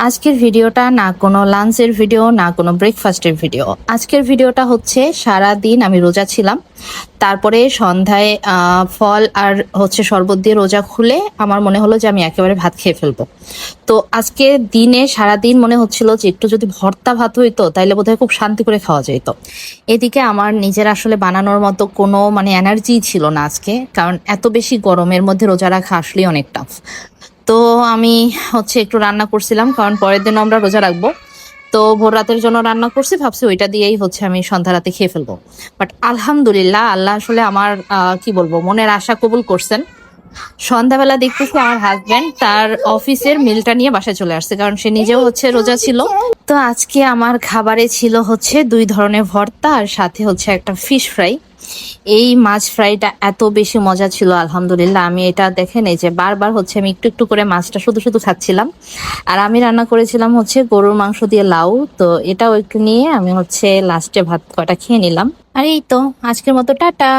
আজকের ভিডিওটা না কোনো লাঞ্চের ভিডিও না কোনো ব্রেকফাস্টের ভিডিও। আজকের ভিডিওটা হচ্ছে সারা দিন আমি রোজা ছিলাম, তারপরে সন্ধ্যায় ফল আর হচ্ছে শরবত দিয়ে রোজা খুলে আমার মনে হলো যে আমি একেবারে ভাত খেয়ে ফেলবো। তো আজকে দিনে সারা দিন মনে হচ্ছিল যে একটু যদি ভর্তা ভাত হইতো তাইলে বোধহয় খুব শান্তি করে খাওয়া যেত। এদিকে আমার নিজের আসলে বানানোর মতো কোনো এনার্জি ছিল না আজকে, কারণ এত বেশি গরমের মধ্যে রোজা রাখা আসলেই অনেক টাফ। তো আমি হচ্ছে একটু রান্না করছিলাম, কারণ পরের দিন আমরা রোজা রাখবো। তো ভোর রাতের জন্য রান্না করছি, ভাবছি ওইটা দিয়েই হচ্ছে আমি সন্ধ্যা রাতে খেয়ে ফেলবো। বাট আলহামদুলিল্লাহ, আল্লাহ আসলে আমার কি বলবো, মনের আশা কবুল করছেন। সন্ধ্যাবেলা দেখতেছি আমার হাজবেন্ড তার অফিসের মিলটা নিয়ে বাসায় চলে আসছে, কারণ সে নিজেও হচ্ছে রোজা ছিল। তো আজকে আমার খাবারে ছিল হচ্ছে 2 ধরনের ভর্তা আর সাথে হচ্ছে একটা ফিশ ফ্রাই। এই মাছ ফ্রাইটা এত বেশি মজা ছিল, আলহামদুলিল্লাহ। আমি এটা দেখেন এই যে বারবার হচ্ছে আমি একটু একটু করে মাছটা শুধু শুধু খাচ্ছিলাম। আর আমি রান্না করেছিলাম হচ্ছে গরুর মাংস দিয়ে লাউ, তো এটাও একটু নিয়ে আমি হচ্ছে লাস্টে ভাত কয়টা খেয়ে নিলাম। আর এই তো, আজকের মতো টাটা।